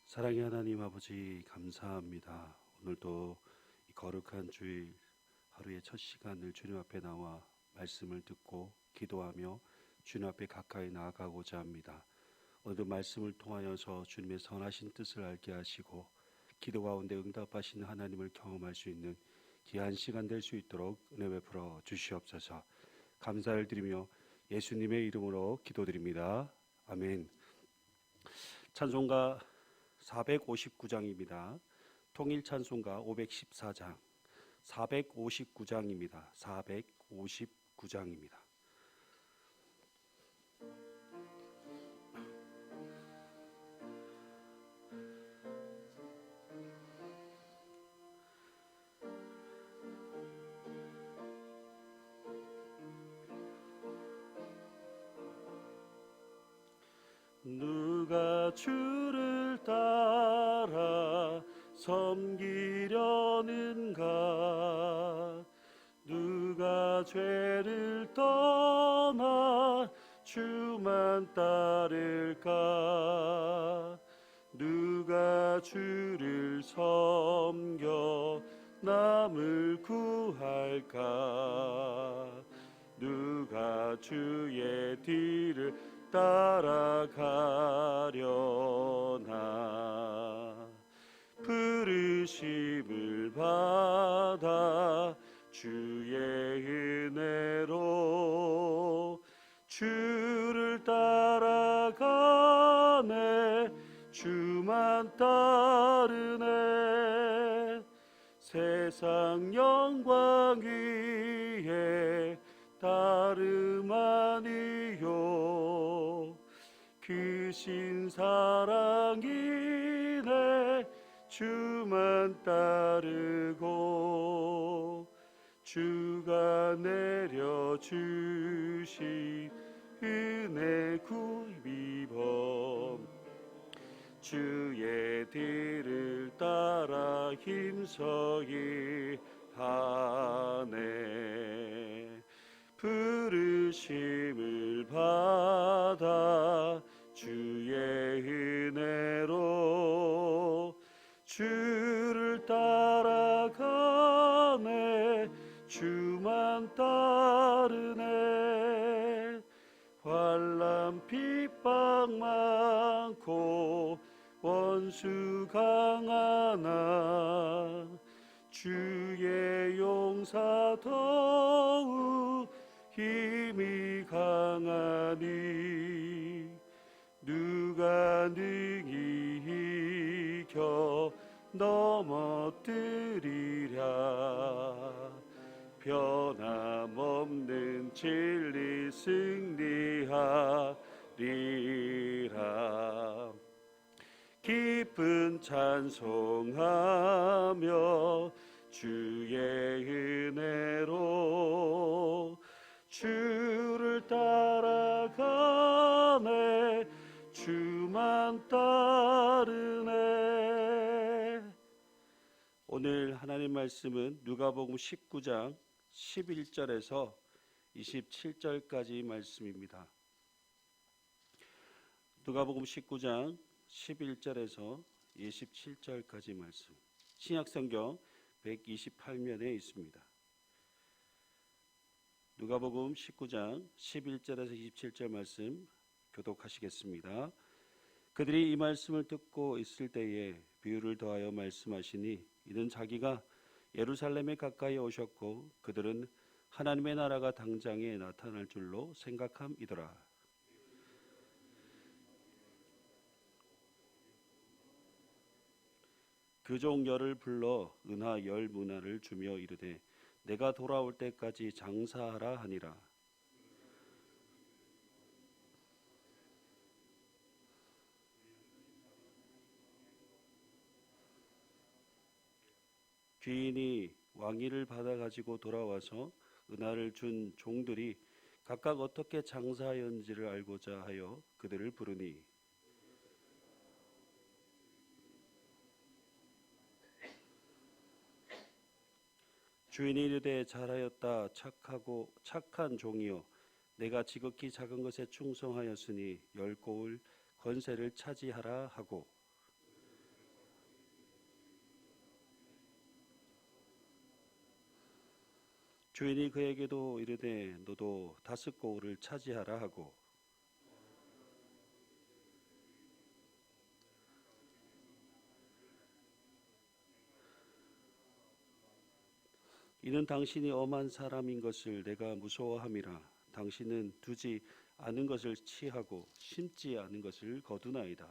사랑의 하나님 아버지 감사합니다. 오늘도 이 거룩한 주일 하루의 첫 시간을 주님 앞에 나와 말씀을 듣고 기도하며 주님 앞에 가까이 나아가고자 합니다. 오늘도 말씀을 통하여서 주님의 선하신 뜻을 알게 하시고 기도 가운데 응답하시는 하나님을 경험할 수 있는 귀한 시간 될 수 있도록 은혜 베풀어 주시옵소서. 감사를 드리며 예수님의 이름으로 기도드립니다. 아멘. 찬송가 459장입니다. 통일 찬송가 514장 459장입니다. 459장입니다. 누가 주를 따라 섬기려는가? 누가 죄를 떠나 주만 따를까? 누가 주를 섬겨 남을 구할까? 누가 주의 뒤를 따라가려나? 부르심을 받아 주의 은혜로 주를 따라가네. 주만 따르네. 세상 영광 위에 따름 아니요 크신 사랑이네. 주만 따르고 주가 내려주신 은혜 구비범 주의 뒤를 따라 힘서기 하네. 부르심을 받아 주의 은혜로 주를 따라가네. 주만 따르네. 환난 핍박 많고 원수 강하나 주의 용사 더욱 힘이 강하니 누가 능히 이겨 넘어뜨리랴. 변함없는 진리 승리하리라. 기쁜 찬송하며 주의 은혜로 주를 따라가네. 주만 따르네. 오늘 하나님 말씀은 누가복음 19장 11절에서 27절까지 말씀입니다. 누가복음 19장 11절에서 27절까지 말씀, 신약성경 128면에 있습니다. 누가복음 19장 11절에서 27절 말씀 교독하시겠습니다. 그들이 이 말씀을 듣고 있을 때에 비유를 더하여 말씀하시니 이는 자기가 예루살렘에 가까이 오셨고 그들은 하나님의 나라가 당장에 나타날 줄로 생각함이더라. 그 종 열을 불러 은하 10문화를 주며 이르되 내가 돌아올 때까지 장사하라 하니라. 귀인이 왕위를 받아 가지고 돌아와서 은하를 준 종들이 각각 어떻게 장사하였는지를 알고자 하여 그들을 부르니 주인이 이르되 잘하였다 착한 종이요 내가 지극히 작은 것에 충성하였으니 10고을 건세를 차지하라 하고 주인이 그에게도 이르되 너도 5고을을 차지하라 하고 이는 당신이 엄한 사람인 것을 내가 무서워함이라. 당신은 두지 않은 것을 취하고 심지 않은 것을 거두나이다.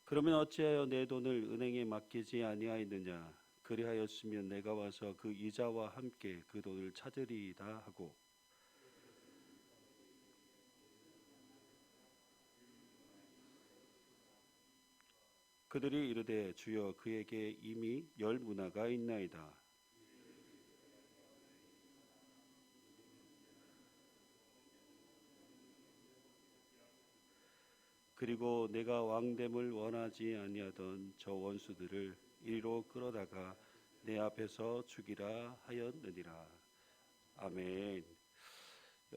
그러면 어찌하여 내 돈을 은행에 맡기지 아니하였느냐? 그리하였으면 내가 와서 그 이자와 함께 그 돈을 찾으리이다 하고 그들이 이르되 주여 그에게 이미 10문화가 있나이다. 그리고 내가 왕됨을 원하지 아니하던 저 원수들을 이리로 끌어다가 내 앞에서 죽이라 하였느니라. 아멘.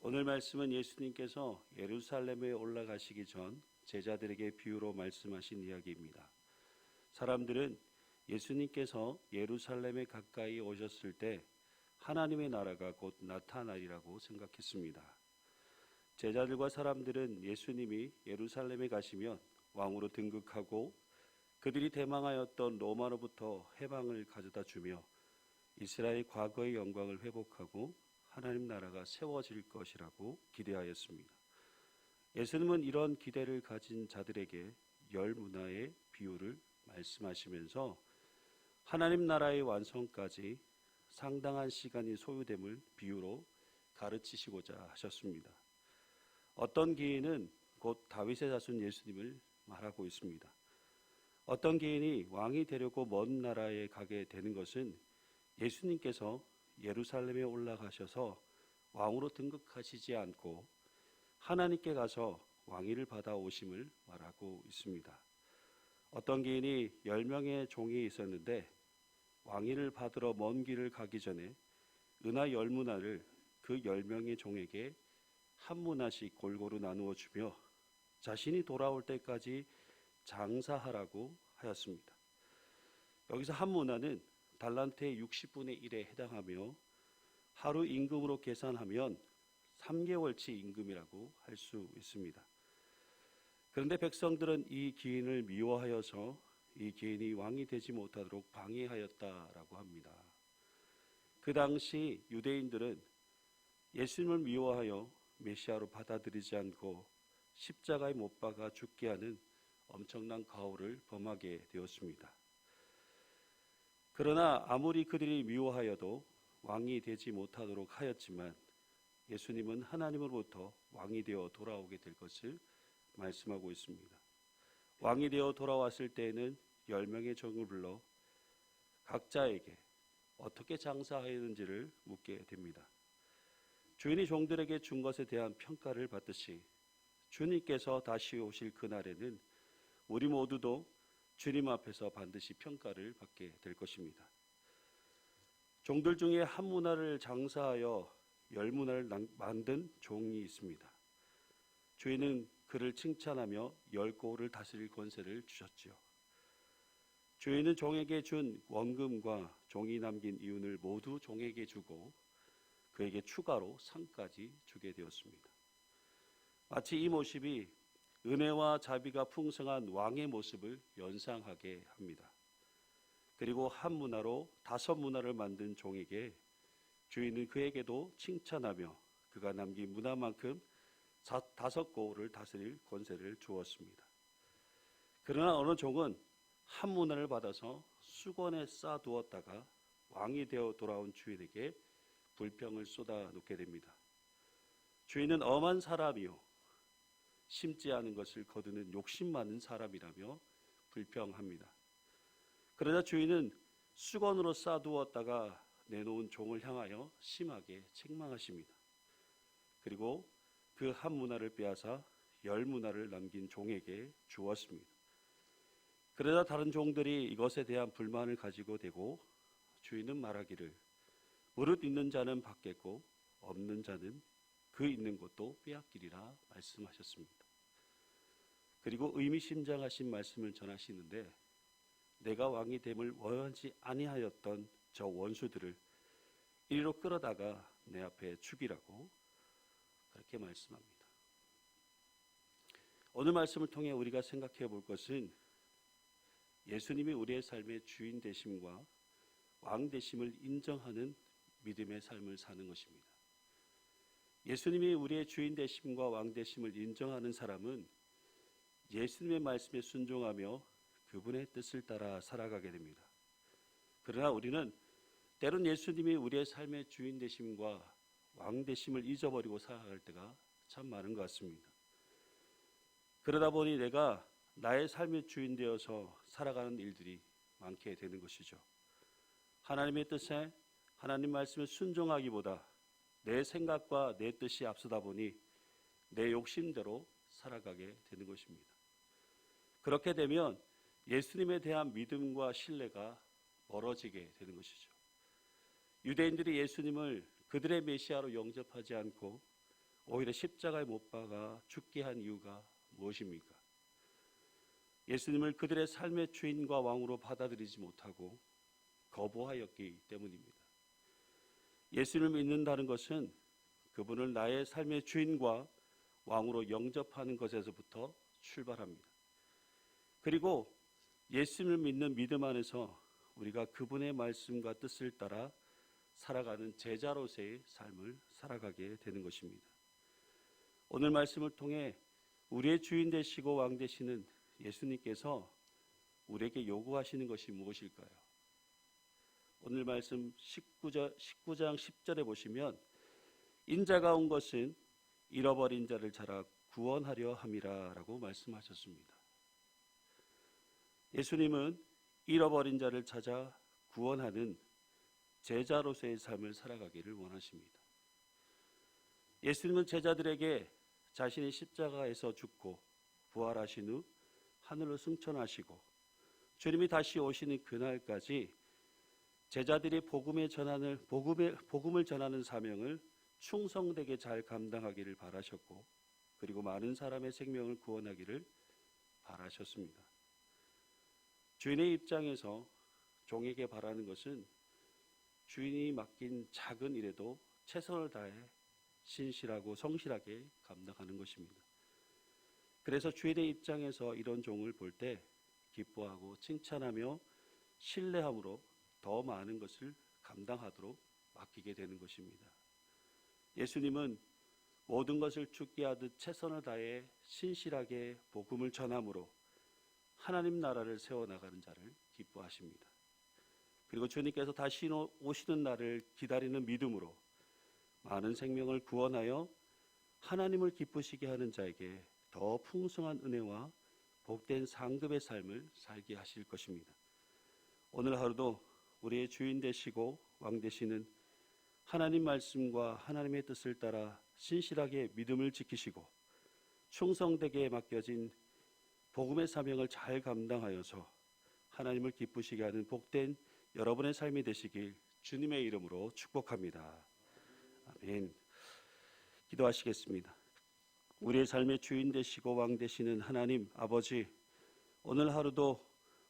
오늘 말씀은 예수님께서 예루살렘에 올라가시기 전 제자들에게 비유로 말씀하신 이야기입니다. 사람들은 예수님께서 예루살렘에 가까이 오셨을 때 하나님의 나라가 곧 나타나리라고 생각했습니다. 제자들과 사람들은 예수님이 예루살렘에 가시면 왕으로 등극하고 그들이 대망하였던 로마로부터 해방을 가져다 주며 이스라엘 과거의 영광을 회복하고 하나님 나라가 세워질 것이라고 기대하였습니다. 예수님은 이런 기대를 가진 자들에게 10문화의 비유를 말씀하시면서 하나님 나라의 완성까지 상당한 시간이 소요됨을 비유로 가르치시고자 하셨습니다. 어떤 기인은 곧 다윗의 자손 예수님을 말하고 있습니다. 어떤 기인이 왕이 되려고 먼 나라에 가게 되는 것은 예수님께서 예루살렘에 올라가셔서 왕으로 등극하시지 않고 하나님께 가서 왕위를 받아 오심을 말하고 있습니다. 어떤 기인이 10명의 종이 있었는데 왕위를 받으러 먼 길을 가기 전에 은하 10문화를 그 10명의 종에게 한 문화씩 골고루 나누어 주며 자신이 돌아올 때까지 장사하라고 하였습니다. 여기서 한 문화는 달란트의 60분의 1에 해당하며 하루 임금으로 계산하면 3개월치 임금이라고 할 수 있습니다. 그런데 백성들은 이 기인을 미워하여서 이 기인이 왕이 되지 못하도록 방해하였다라고 합니다. 그 당시 유대인들은 예수님을 미워하여 메시아로 받아들이지 않고 십자가에 못 박아 죽게 하는 엄청난 가호를 범하게 되었습니다. 그러나 아무리 그들이 미워하여도 왕이 되지 못하도록 하였지만 예수님은 하나님으로부터 왕이 되어 돌아오게 될 것을 말씀하고 있습니다. 왕이 되어 돌아왔을 때에는 10명의 종을 불러 각자에게 어떻게 장사하였는지를 묻게 됩니다. 주인이 종들에게 준 것에 대한 평가를 받듯이 주님께서 다시 오실 그날에는 우리 모두도 주님 앞에서 반드시 평가를 받게 될 것입니다. 종들 중에 한 문화를 장사하여 10문화를 만든 종이 있습니다. 주인은 그를 칭찬하며 10고을을 다스릴 권세를 주셨지요. 주인은 종에게 준 원금과 종이 남긴 이윤을 모두 종에게 주고 그에게 추가로 상까지 주게 되었습니다. 마치 이 모습이 은혜와 자비가 풍성한 왕의 모습을 연상하게 합니다. 그리고 한 문화로 5문화를 만든 종에게 주인은 그에게도 칭찬하며 그가 남긴 문화만큼 5고을을 다스릴 권세를 주었습니다. 그러나 어느 종은 한 문화를 받아서 수건에 쌓아두었다가 왕이 되어 돌아온 주인에게 불평을 쏟아놓게 됩니다. 주인은 엄한 사람이요 심지 않은 것을 거두는 욕심 많은 사람이라며 불평합니다. 그러자 주인은 수건으로 쌓아두었다가 내놓은 종을 향하여 심하게 책망하십니다. 그리고 그 한 문화를 빼앗아 10문화를 남긴 종에게 주었습니다. 그러자 다른 종들이 이것에 대한 불만을 가지고 대고 주인은 말하기를 무릇 있는 자는 받겠고 없는 자는 그 있는 곳도 빼앗기리라 말씀하셨습니다. 그리고 의미심장하신 말씀을 전하시는데 내가 왕이 됨을 원하지 아니하였던 저 원수들을 이리로 끌어다가 내 앞에 죽이라고 그렇게 말씀합니다. 오늘 말씀을 통해 우리가 생각해 볼 것은 예수님이 우리의 삶의 주인 되심과 왕 되심을 인정하는 믿음의 삶을 사는 것입니다. 예수님이 우리의 주인 되심과 왕 되심을 인정하는 사람은 예수님의 말씀에 순종하며 그분의 뜻을 따라 살아가게 됩니다. 그러나 우리는 때론 예수님이 우리의 삶의 주인 되심과 왕 되심을 잊어버리고 살아갈 때가 참 많은 것 같습니다. 그러다 보니 내가 나의 삶의 주인 되어서 살아가는 일들이 많게 되는 것이죠. 하나님의 뜻에 하나님 말씀에 순종하기보다 내 생각과 내 뜻이 앞서다 보니 내 욕심대로 살아가게 되는 것입니다. 그렇게 되면 예수님에 대한 믿음과 신뢰가 멀어지게 되는 것이죠. 유대인들이 예수님을 그들의 메시아로 영접하지 않고 오히려 십자가에 못 박아 죽게 한 이유가 무엇입니까? 예수님을 그들의 삶의 주인과 왕으로 받아들이지 못하고 거부하였기 때문입니다. 예수님을 믿는다는 것은 그분을 나의 삶의 주인과 왕으로 영접하는 것에서부터 출발합니다. 그리고 예수님을 믿는 믿음 안에서 우리가 그분의 말씀과 뜻을 따라 살아가는 제자로서의 삶을 살아가게 되는 것입니다. 오늘 말씀을 통해 우리의 주인 되시고 왕 되시는 예수님께서 우리에게 요구하시는 것이 무엇일까요? 오늘 말씀 19장 10절에 보시면 인자가 온 것은 잃어버린 자를 찾아 구원하려 함이라 라고 말씀하셨습니다. 예수님은 잃어버린 자를 찾아 구원하는 제자로서의 삶을 살아가기를 원하십니다. 예수님은 제자들에게 자신의 십자가에서 죽고 부활하신 후 하늘로 승천하시고 주님이 다시 오시는 그날까지 제자들이 복음을 전하는 사명을 충성되게 잘 감당하기를 바라셨고 그리고 많은 사람의 생명을 구원하기를 바라셨습니다. 주인의 입장에서 종에게 바라는 것은 주인이 맡긴 작은 일에도 최선을 다해 신실하고 성실하게 감당하는 것입니다. 그래서 주인의 입장에서 이런 종을 볼 때 기뻐하고 칭찬하며 신뢰함으로 더 많은 것을 감당하도록 맡기게 되는 것입니다. 예수님은 모든 것을 죽게 하듯 최선을 다해 신실하게 복음을 전함으로 하나님 나라를 세워나가는 자를 기뻐하십니다. 그리고 주님께서 다시 오시는 날을 기다리는 믿음으로 많은 생명을 구원하여 하나님을 기쁘시게 하는 자에게 더 풍성한 은혜와 복된 상급의 삶을 살게 하실 것입니다. 오늘 하루도 우리의 주인 되시고 왕 되시는 하나님 말씀과 하나님의 뜻을 따라 신실하게 믿음을 지키시고 충성되게 맡겨진 복음의 사명을 잘 감당하여서 하나님을 기쁘시게 하는 복된 여러분의 삶이 되시길 주님의 이름으로 축복합니다. 아멘. 기도하시겠습니다. 우리의 삶의 주인 되시고 왕 되시는 하나님 아버지, 오늘 하루도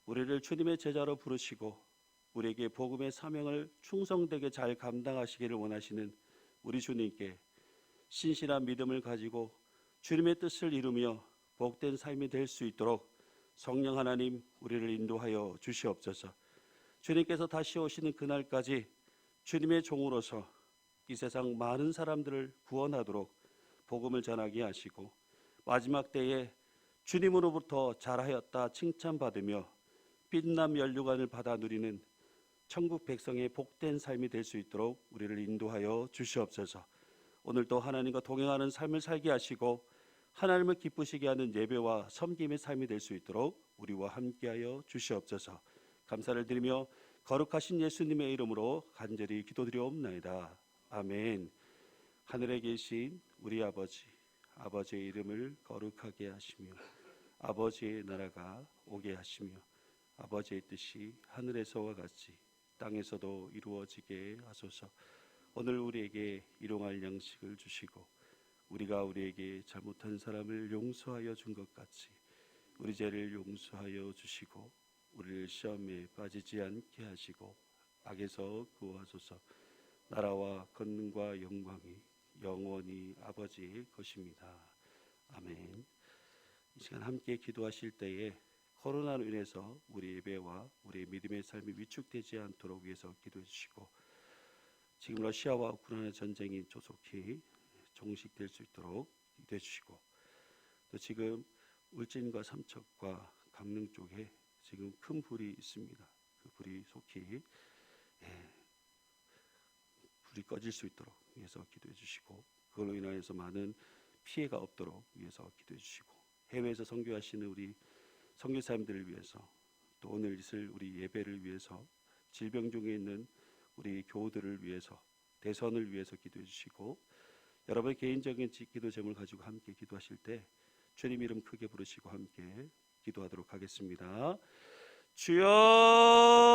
우리를 주님의 제자로 부르시고 우리에게 복음의 사명을 충성되게 잘 감당하시기를 원하시는 우리 주님께 신실한 믿음을 가지고 주님의 뜻을 이루며 복된 삶이 될 수 있도록 성령 하나님 우리를 인도하여 주시옵소서. 주님께서 다시 오시는 그날까지 주님의 종으로서 이 세상 많은 사람들을 구원하도록 복음을 전하게 하시고 마지막 때에 주님으로부터 잘하였다 칭찬받으며 빛남 면류관을 받아 누리는 천국 백성의 복된 삶이 될 수 있도록 우리를 인도하여 주시옵소서. 오늘도 하나님과 동행하는 삶을 살게 하시고 하나님을 기쁘시게 하는 예배와 섬김의 삶이 될 수 있도록 우리와 함께하여 주시옵소서. 감사를 드리며 거룩하신 예수님의 이름으로 간절히 기도드리옵나이다. 아멘. 하늘에 계신 우리 아버지, 아버지의 이름을 거룩하게 하시며 아버지의 나라가 오게 하시며 아버지의 뜻이 하늘에서와 같이 땅에서도 이루어지게 하소서. 오늘 우리에게 일용할 양식을 주시고 우리가 우리에게 잘못한 사람을 용서하여 준 것 같이 우리 죄를 용서하여 주시고 우리를 시험에 빠지지 않게 하시고 악에서 구하소서. 나라와 권능과 영광이 영원히 아버지의 것입니다. 아멘. 이 시간 함께 기도하실 때에 코로나로 인해서 우리 예배와 우리 믿음의 삶이 위축되지 않도록 위해서 기도해 주시고, 지금 러시아와 우크라이나 전쟁이 조속히 종식될 수 있도록 기도해 주시고, 또 지금 울진과 삼척과 강릉 쪽에 지금 큰 불이 있습니다. 그 불이 속히 불이 꺼질 수 있도록 위해서 기도해 주시고, 그걸로 인하여서 많은 피해가 없도록 위해서 기도해 주시고, 해외에서 선교하시는 우리 선교사님들을 위해서, 또 오늘 있을 우리 예배를 위해서, 질병 중에 있는 우리 교우들을 위해서, 대선을 위해서 기도해 주시고, 여러분의 개인적인 기도 제목을 가지고 함께 기도하실 때 주님 이름 크게 부르시고 함께 기도하도록 하겠습니다. 주여